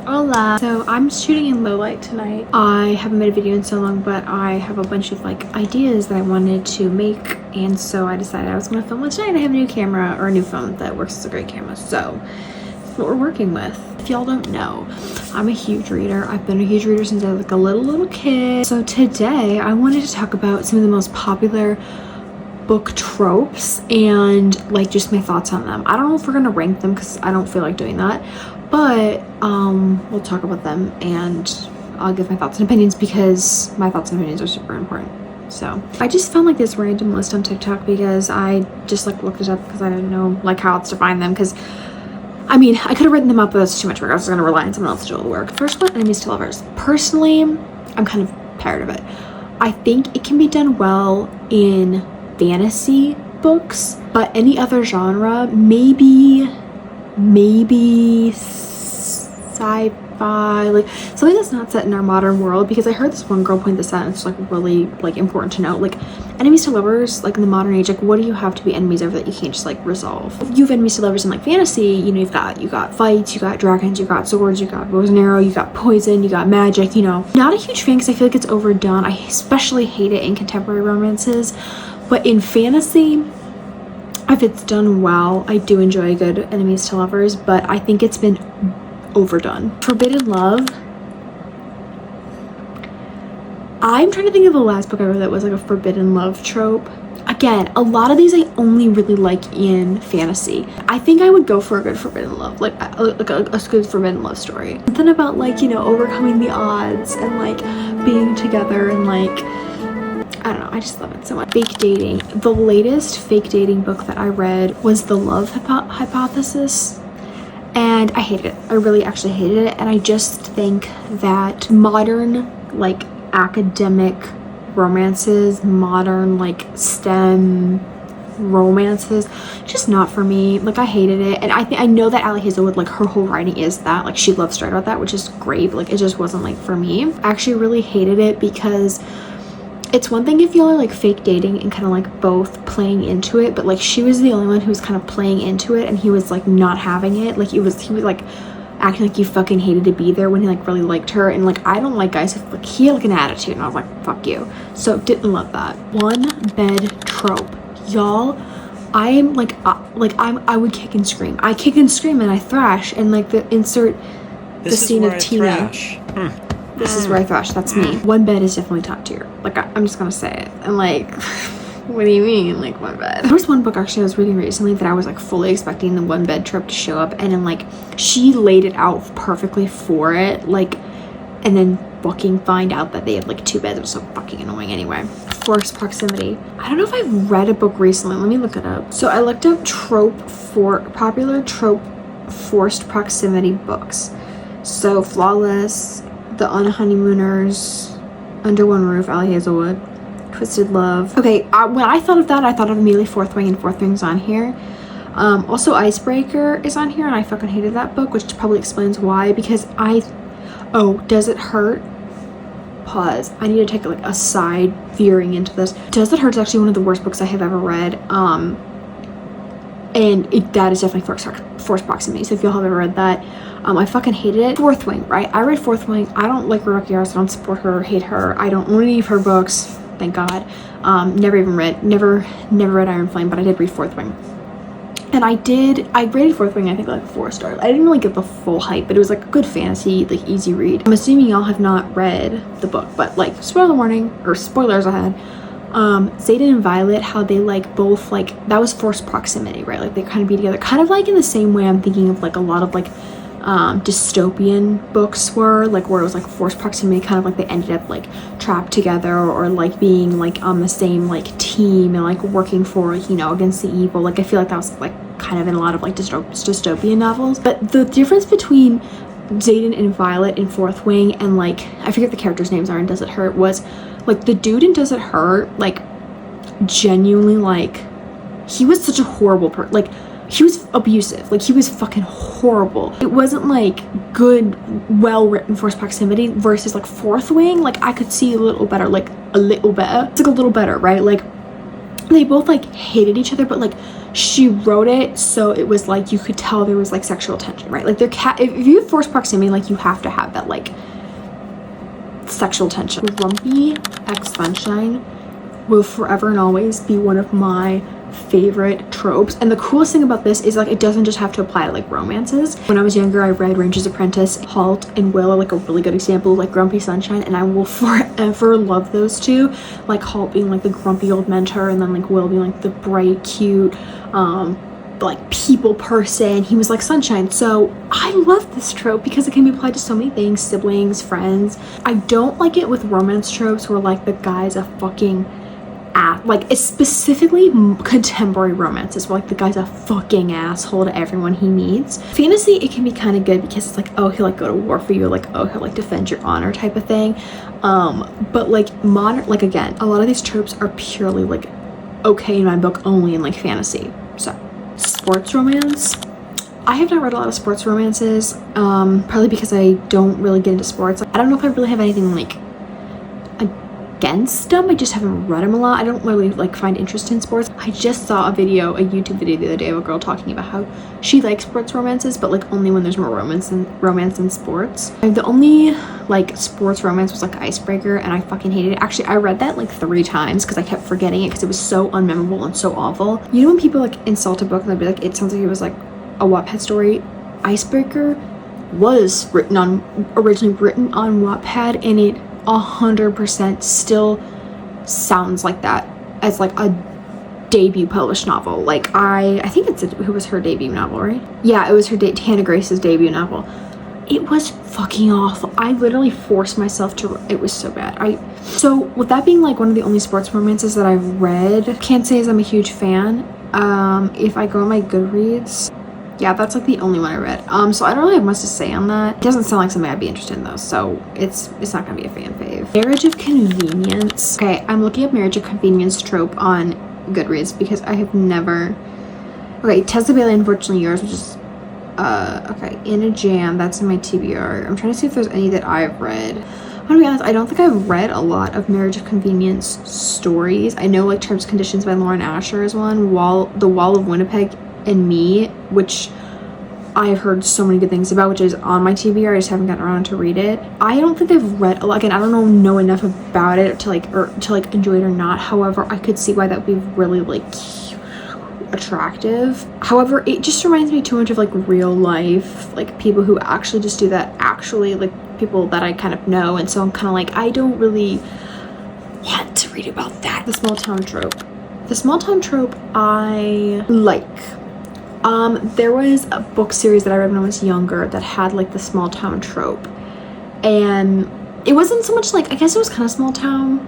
Hola. So I'm shooting in low light tonight. I haven't made a video in so long, but I have a bunch of like ideas that I wanted to make, and so I decided I was going to film it tonight. I have a new camera, or a new phone that works as a great camera, so that's what we're working with. If y'all don't know, I'm a huge reader. I've been a huge reader since I was like a little kid. So today I wanted to talk about some of the most popular book tropes and like just my thoughts on them. I don't know if we're gonna rank them because I don't feel like doing that, but we'll talk about them and I'll give my thoughts and opinions because my thoughts and opinions are super important. So I just found like this random list on TikTok because I just like looked it up because I didn't know like how else to find them, because I mean I could have written them up, but that's too much work. I was gonna rely on someone else to do all the work. First one, enemies to lovers. Personally, I'm kind of tired of it. I think it can be done well in fantasy books, but any other genre, maybe sci-fi, like something that's not set in our modern world, because I heard this one girl point this out and it's like really like important to know. Like enemies to lovers, like in the modern age, like what do you have to be enemies over that you can't just like resolve? If you have enemies to lovers in like fantasy, you know, you got fights, you got dragons, you got swords, you got bows and arrow, you got poison, you got magic, you know. Not a huge fan because I feel like it's overdone. I especially hate it in contemporary romances. But in fantasy, if it's done well, I do enjoy good enemies to lovers, but I think it's been overdone. Forbidden love. I'm trying to think of the last book I read that was like a forbidden love trope. Again, a lot of these I only really like in fantasy. I think I would go for a good forbidden love, like a good forbidden love story. Something about like, you know, overcoming the odds and like being together and like, I don't know, I just love it so much. Fake dating. The latest fake dating book that I read was The Love Hypothesis, and I hated it. I really actually hated it, and I just think that modern like academic romances, modern like STEM romances, just not for me. Like I hated it, and I know that Ali Hazelwood, like her whole writing is that, like she loves to write about that, which is great, but like it just wasn't like for me. I actually really hated it because it's one thing if y'all are like fake dating and kind of like both playing into it, but like she was the only one who was kind of playing into it and he was like not having it. Like he was like acting like you fucking hated to be there when he like really liked her, and like I don't like guys who like, he had like an attitude, and I was like fuck you. So didn't love that. One bed trope, y'all. I'm like I would kick and scream. I kick and scream and I thrash, and like the insert the scene of Tina. This is where I thrash. That's me. One bed is definitely top tier. Like I'm just gonna say it. And like, what do you mean, like one bed? There was one book actually I was reading recently that I was like fully expecting the one bed trope to show up, and then like she laid it out perfectly for it. Like, and then fucking find out that they had like two beds. It was so fucking annoying. Anyway, forced proximity. I don't know if I've read a book recently. Let me look it up. So I looked up popular trope forced proximity books. So Flawless, The Unhoneymooners, Under One Roof, Ali Hazelwood, Twisted Love. Okay, when I thought of that, I thought of immediately Fourth Wing, and Fourth Wing's on here. Also Icebreaker is on here, and I fucking hated that book, which probably explains why, because Does It Hurt? Pause. I need to take like a side veering into this. Does It Hurt is actually one of the worst books I have ever read. And that is definitely forced proximity. So if y'all have ever read that, I fucking hated it. Fourth Wing, right? I read Fourth Wing. I don't like Rebecca Yarros. I don't support her or hate her. I don't own any of her books, thank God. Never read Iron Flame, but I did read Fourth Wing. And I rated Fourth Wing, I think like 4 stars. I didn't really get the full hype, but it was like a good fantasy, like easy read. I'm assuming y'all have not read the book, but like spoiler warning, or spoilers ahead. Zayden and Violet, how they like both like, that was forced proximity, right? Like they kind of be together, kind of like in the same way I'm thinking of like a lot of like dystopian books were, like where it was like forced proximity, kind of like they ended up like trapped together, or like being like on the same like team and like working for, you know, against the evil. Like I feel like that was like kind of in a lot of like dystopian novels. But the difference between Zayden and Violet in Fourth Wing and like, I forget the characters' names are in Does It Hurt, was like the dude in Does It Hurt, like genuinely, like he was such a horrible person. Like he was abusive. Like he was fucking horrible. It wasn't like good, well written forced proximity, versus like Fourth Wing, like I could see a little better, like a little better. It's like a little better, right? Like they both like hated each other, but like she wrote it so it was like you could tell there was like sexual tension, right? Like if you have forced proximity, like you have to have that like sexual tension. Grumpy X Sunshine will forever and always be one of my favorite tropes. And the coolest thing about this is like it doesn't just have to apply to like romances. When I was younger, I read Ranger's Apprentice. Halt and Will are like a really good example of like Grumpy Sunshine, and I will forever love those two. Like Halt being like the grumpy old mentor, and then like Will being like the bright, cute, like people person. He was like sunshine. So I love this trope because it can be applied to so many things: siblings, friends. I don't like it with romance tropes where like the guy's a fucking like it's specifically contemporary romances where like the guy's a fucking asshole to everyone he meets. Fantasy, it can be kind of good because it's like, oh, he'll like go to war for you, like, oh, he'll like defend your honor type of thing. But like modern, like again, a lot of these tropes are purely like okay in my book only in like fantasy. So sports romance, I have not read a lot of sports romances, probably because I don't really get into sports. I don't know if I really have anything like against them. I just haven't read them a lot. I don't really like find interest in sports. I just saw a YouTube video the other day of a girl talking about how she likes sports romances, but like only when there's more romance than sports. The only like sports romance was like Icebreaker, and I fucking hated it. Actually, I read that like 3 times because I kept forgetting it because it was so unmemorable and so awful. You know when people like insult a book and they'll be like, it sounds like it was like a Wattpad story? Icebreaker was originally written on Wattpad, and it 100% still sounds like that as like a debut published novel. Like I think it was her debut novel, right? Yeah, it was her Hannah Grace's debut novel. It was fucking awful. I literally forced myself to, it was so bad. So with that being like one of the only sports romances that I've read, can't say as I'm a huge fan. If I go on my Goodreads, yeah, that's like the only one I read. So I don't really have much to say on that. It doesn't sound like something I'd be interested in though, so it's not gonna be a fan fave. Marriage of Convenience. Okay, I'm looking up Marriage of Convenience trope on Goodreads because I have never. Okay, Tessa Bailey, Unfortunately Yours, which is okay, In a Jam, that's in my TBR. I'm trying to see if there's any that I've read. I'm gonna be honest, I don't think I've read a lot of Marriage of Convenience stories. I know like Terms and Conditions by Lauren Asher is one. The Wall of Winnipeg and Me, which I've heard so many good things about, which is on my TBR. I just haven't gotten around to read it. I don't think I've read a lot. Again, I don't know enough about it to like enjoy it or not. However, I could see why that would be really like attractive. However, it just reminds me too much of like real life, like people who actually just do that, actually like people that I kind of know, and so I'm kind of like, I don't really want to read about that. The small town trope I like. There was a book series that I read when I was younger that had like the small town trope, and it wasn't so much like, I guess it was kind of small town,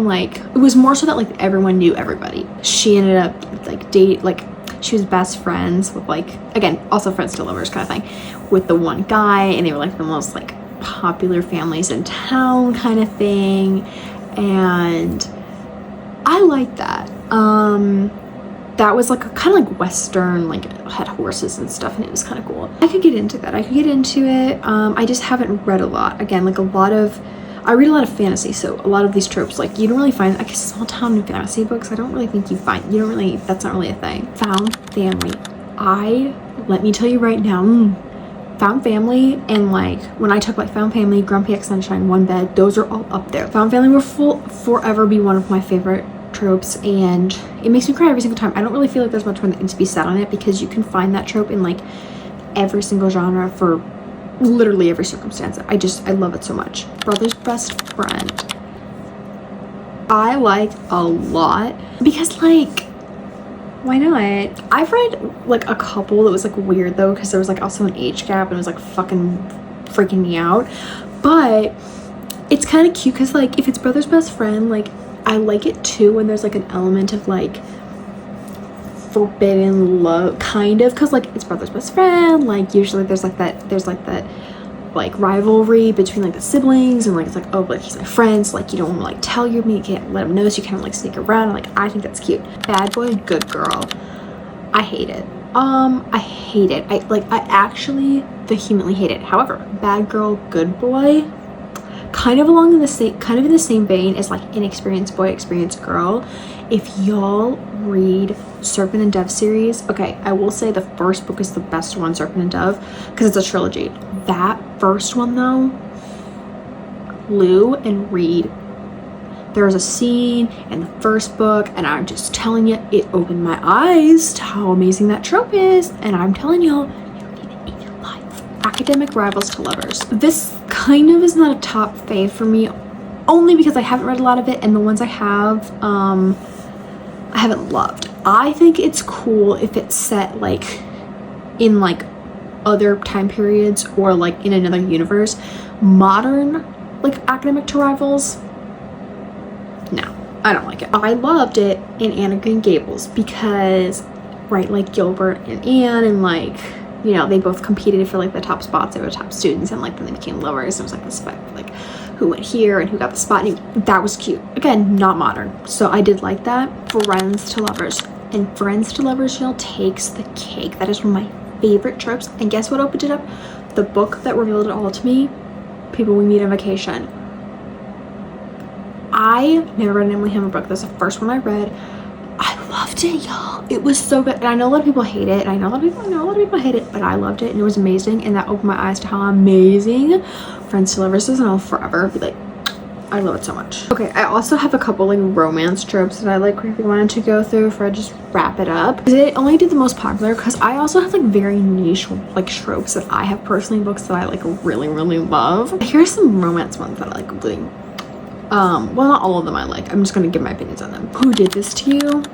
like it was more so that like everyone knew everybody. She ended up like she was best friends with like, again, also friends to lovers kind of thing, with the one guy, and they were like the most like popular families in town kind of thing, and I like that. That was like a kind of like Western, like had horses and stuff, and it was kind of cool. I could get into that. I just haven't read a lot. Again, like I read a lot of fantasy, so a lot of these tropes, like you don't really find, I guess, small town fantasy books, I don't really think that's not really a thing. Found family. Let me tell you right now, Found Family and like when I took like Found Family, Grumpy X Sunshine, One Bed, those are all up there. Found Family will forever be one of my favorite tropes, and it makes me cry every single time. I don't really feel like there's much more that needs to be said on it because you can find that trope in like every single genre for literally every circumstance. I love it so much. Brother's Best Friend, I like a lot because like, why not? I've read like a couple that was like weird though, because there was like also an age gap and it was like fucking freaking me out, but it's kind of cute because like if it's Brother's Best Friend, like I like it too when there's like an element of like forbidden love kind of, because like it's Brother's Best Friend, like usually there's that like rivalry between like the siblings, and like it's like, oh, like he's my friend, so like you don't want to like tell me, you can't let him know, so you kind of like sneak around, and like I think that's cute. Bad Boy Good Girl, I hate it. I actually vehemently hate it. However, Bad Girl Good Boy, kind of in the same vein as like Inexperienced Boy, Experienced Girl. If y'all read Serpent and Dove series. Okay, I will say the first book is the best one, Serpent and Dove, because it's a trilogy. That first one though, Lou and Reed, there's a scene in the first book, and I'm just telling you, it opened my eyes to how amazing that trope is, and I'm telling y'all, you need it in your life. Academic rivals to lovers. This kind of is not a top fave for me, only because I haven't read a lot of it, and the ones I have, I haven't loved. I think it's cool if it's set like in like other time periods or like in another universe. Modern like academic to rivals, no, I don't like it. I loved it in Anne of Green Gables because, right, like Gilbert and Anne, and like, you know, they both competed for like the top spots. They were top students, and like then they became lovers. It was like this fight for like who went here and who got the spot, and that was cute. Again, not modern, so I did like that. Friends to lovers, and Friends to lovers, y'all, takes the cake. That is one of my favorite tropes. And guess what opened it up? The book that revealed it all to me, People We Meet on Vacation. I never read an Emily Hammer book. That's the first one I read. I loved it, y'all. It was so good. And I know a lot of people hate it. And I know a lot of people hate it, but I loved it, and it was amazing. And that opened my eyes to how amazing Friends to Lovers is, and I'll forever be like, I love it so much. Okay, I also have a couple like romance tropes that I like quickly wanted to go through before I just wrap it up. I only did the most popular because I also have like very niche like tropes that I have personally, books that I like really love. Here's some romance ones that I like really, well, not all of them I like. I'm just gonna give my opinions on them. Who Did This to You?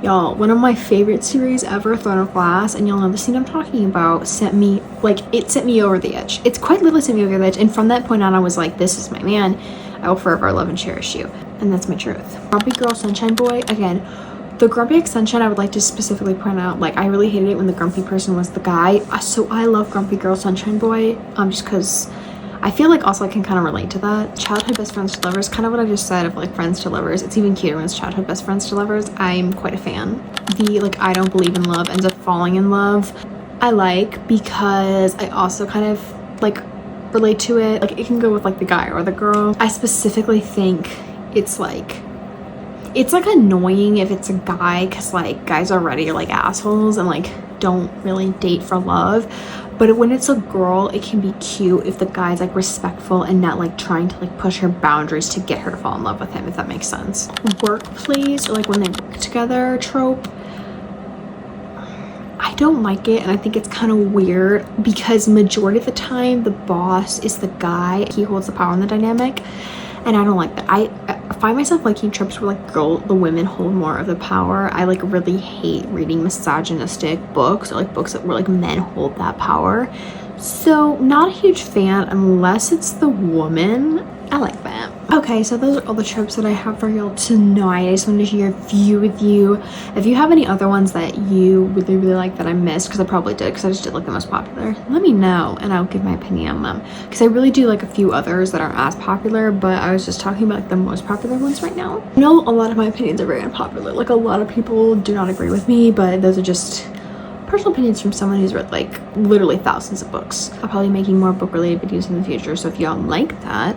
Y'all, one of my favorite series ever, Throne of Glass, and y'all know the scene I'm talking about, sent me over the edge. It's quite literally sent me over the edge, and from that point on I was like, this is my man. I will forever love and cherish you. And that's my truth. Grumpy Girl Sunshine Boy, again, the Grumpy X Sunshine, I would like to specifically point out, like, I really hated it when the grumpy person was the guy. So I love Grumpy Girl Sunshine Boy, just because I feel like also I can kind of relate to that. Childhood best friends to lovers, kind of what I just said of like friends to lovers. It's even cuter when it's childhood best friends to lovers. I'm quite a fan. The like I don't believe in love ends up falling in love, I like, because I also kind of like relate to it. Like it can go with like the guy or the girl. I specifically think it's like annoying if it's a guy, because like guys already are like assholes and like don't really date for love. But when it's a girl, it can be cute if the guy's like respectful and not like trying to like push her boundaries to get her to fall in love with him, if that makes sense. Workplace, or like when they work together trope, I don't like it, and I think it's kind of weird because majority of the time the boss is the guy. He holds the power in the dynamic, and I don't like that. I find myself liking tropes where like the women hold more of the power. I like really hate reading misogynistic books, or like books where like men hold that power. So not a huge fan unless it's the woman. I like that. Okay, so those are all the tropes that I have for y'all tonight. I just wanted to share a few with you. If you have any other ones that you really like that I missed, because I probably did, because I just did like the most popular, let me know and I'll give my opinion on them, because I really do like a few others that aren't as popular, but I was just talking about like the most popular ones right now. I know a lot of my opinions are very unpopular. Like a lot of people do not agree with me, but those are just personal opinions from someone who's read like literally thousands of books. I'll probably be making more book related videos in the future, so if y'all like that,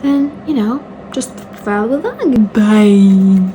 then, you know, just follow along. Bye.